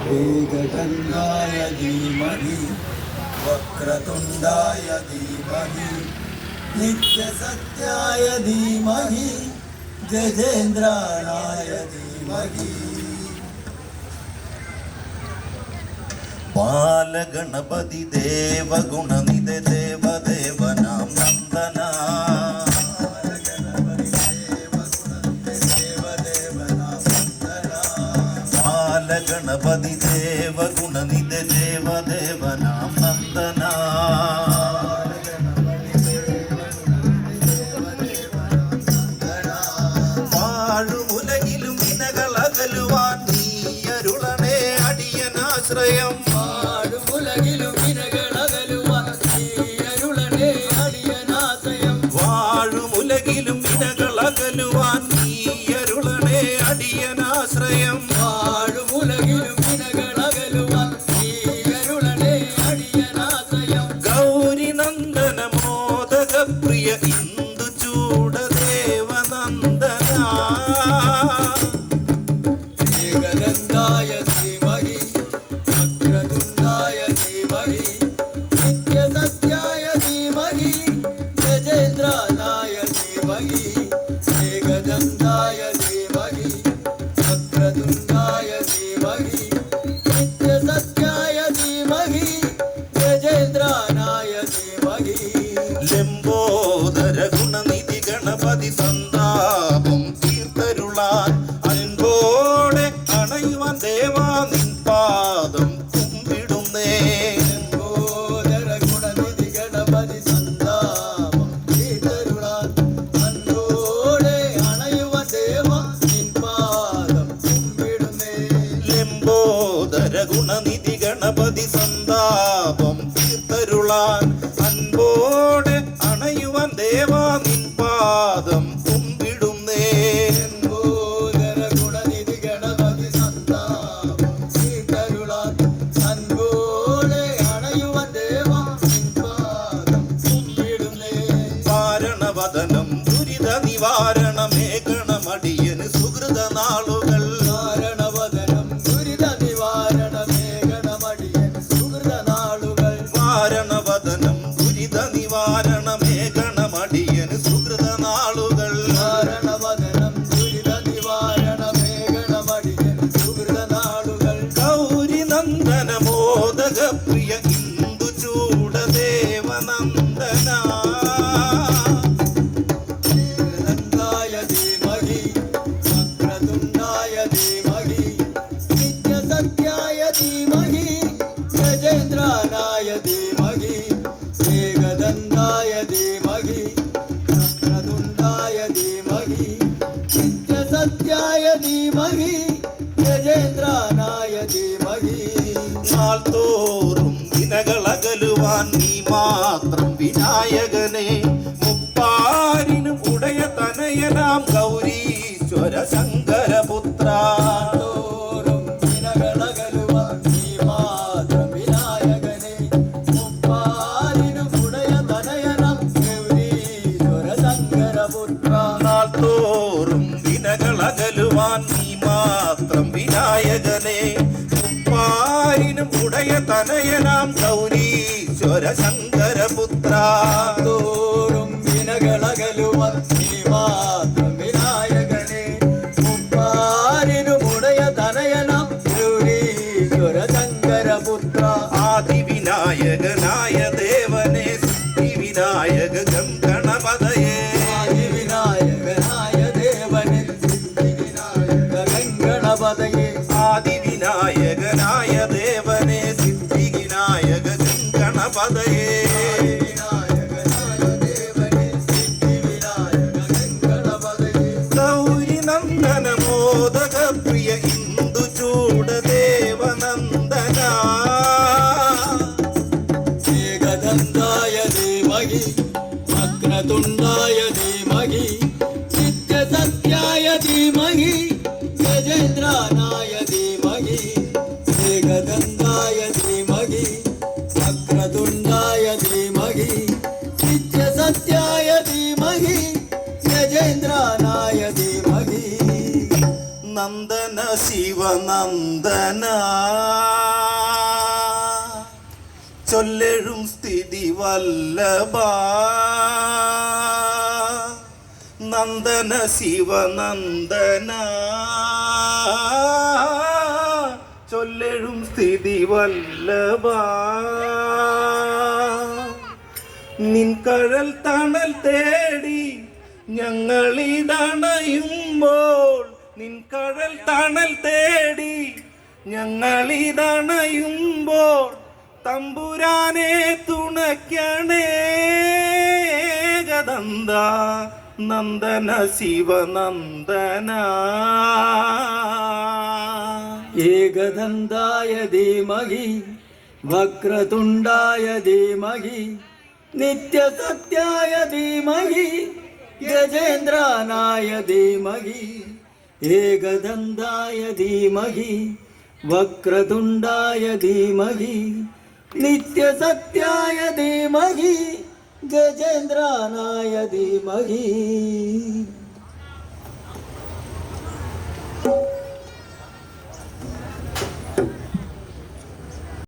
एकदन्ताय धीमहि वक्रतुण्डाय धीमहि नित्यसत्याय धीमहि गजेन्द्राय धीमहि बालगणपति देवगुणनिधे देवदेवनां नन्दना बालगणपति देवगुणनिधे देवदेवनां नन्दना വാഴുമുലകിലും ഇനകളകലുവാൻ നീയരുളണേ അടിയനാശ്രയം വാഴുമുലകിലും ഇനകളകലുവാൻ നീയരുളണേ അടിയനാശ്രയം വാഴുമുലകിലും ഇനകളകലുവാൻ നീയരുളണേ അടിയനാശ്രയം വാഴുമുലകിലും ഇനകളകലുവാൻ നീയരുളണേ അടിയനാശ്രയം ഗൗരി നന്ദന മോദകപ്രിയ ഇന്ദുചൂട ദേവനന്ദന ഏകദന്തായ ധീമഹി വക്രതുണ്ഡായ ധീമഹി നിത്യസത്യായ ധീമഹി ഗജേന്ദ്രായ ധീമഹി ഏകദന്തായ ധീമഹി വക്രതുണ്ഡായ ധീമഹി നിത്യസത്യായ ധീമഹി ഗജേന്ദ്രായ ധീമഹി ലംബോദര ഗുണനിധി ഗണപതി സന്താപം തീർത്തരുളാൻ അൻപോടെ അണയുവാൻ ദേവാ നിൻ പാദം കുമ്പിടുന്നേ ലംബോദര ഗുണനിധി ഗണപതി സന്താപം തീർത്തരുളാൻ അൻപോടെ അണയുവാൻ ദേവാ നിൻ പാദം കുമ്പിടുന്നേ ലംബോദര ഗുണനിധി ഗണപതി സന്താപം തീർത്തരുളാൻ അൻപോടെ അണയുവാൻ ദേവാ നിൻ പാദം കുമ്പിടുന്നേ ലംബോദര ഗുണനിധി ഗണപതി സന്താപം തീർത്തരുളാൻ അൻപോടെ അണയുവാൻ ദേവാ നിൻ പാദം കുമ്പിടുന്നേ വാരണവദനം ദുരിത നിവാരണമേകണമടിയന് സുഹൃത നാളുകൾ വാരണവദനം ദുരിത നിവാരണമേകണമടിയൻ സുഹൃത നാളുകൾ വാരണവദനം ദുരിത നിവാരണമേകണമടിയന് സുഹൃത നാളുകൾ വാരണവദനം ദുരിത നിവാരണമേകണമടിയൻ സുഹൃത നാളുകൾ ഗൗരി നന്ദന മോദക പ്രിയ ഇന്ദുചൂട ദേവനന്ദന ഏകദന്തായ ധീമഹി വക്രതുണ്ഡായ ധീമഹി നിത്യസത്യായ ധീമഹി ഗജേന്ദ്രായ ധീമഹി ഏകദന്തായ ധീമഹി വക്രതുണ്ഡായ ധീമഹി നിത്യസത്യായ ധീമഹി ഗജേന്ദ്രായ ധീമഹി നാൾതോറും ദിനകളകലുവാൻ നീ മാത്രം വിനായകനെ മുപ്പാരിനും ഉടയ തനയനാം ഗൗരീശ്വര ശങ്കരപുത്ര തോറും ദിനകളകലുവാൻ നീ മാത്രം വിനായകനെ മുപ്പാരിനും ഉടയ തനയനം ഗൗരീശ്വര ശങ്കരപുത്ര നാൾതോറും ദിനകളകലുവാൻ നീ മാത്രം വിനായകനെ മുപ്പാരിനും ഉടയ തനയനാം ഗൗരീശ്വര ശങ്കരപുത്ര തോറും ദിനകളകലുവാൻ നീ മാത്രം വിനായകനെ മുപ്പാരിനും ഉടയ തനയനം ഗൗരീശ്വര ശങ്കരപുത്ര ആദിവിനായകനായ ദേവനെ സിദ്ധിവിനായക ഗംഗണപതയേ ആദിവിനായകനായ ദേവനെ സിദ്ധിവിനായക ഗംഗണപതയേ ആദിവിനായകനായ ദേവനെ സിദ്ധിവിനായക ഗംഗണപതയേ വിനായകനായ ദേവനെ സിദ്ധിവിനായക ഗംഗണപതയേ ഗൗരി നന്ദന മോദക പ്രിയ ഇന്ദുചൂട ദേവനന്ദന ഏകദന്തായ ധീമഹി വക്രതുണ്ഡായ ധീമഹി നിത്യസത്യായ ധീമഹി ഗജേന്ദ്രായ ധീമഹി ഏകദന്തായ ധീമഹി വക്രതുണ്ഡായ ധീമഹി നിത്യസത്യായ ധീമഹി ഗജേന്ദ്രായ ധീമഹി നന്ദന ശിവനന്ദന നന്ദന ചൊല്ലഴും സ്ഥിതി വല്ലഭ നന്ദന ശിവനന്ദന ചൊല്ലഴും സ്ഥിതി വല്ലഭ നിൻ കഴൽ തണൽ തേടി ഞങ്ങളിതണയുമ്പോൾ നിൻ കഴൽ തണൽ തേടി ഞങ്ങളിതണയുമ്പോൾ തമ്പുരാനെ തുണയ്ക്കണേ ഗദന്ത നന്ദന ശിവനന്ദന ഏകദന്തായ ധീമഹി വക്രതുണ്ടായ ധീമഹി നിത്യസത്യായ ധീമഹി ഗജേന്ദ്രനായ ധീമഹി ഏകദന്തായ ധീമഹി വക്രതുണ്ടായ ധീമഹി നിത്യസത്യായ ധീമഹി ഗജേന്ദ്രനായ ധീമഹി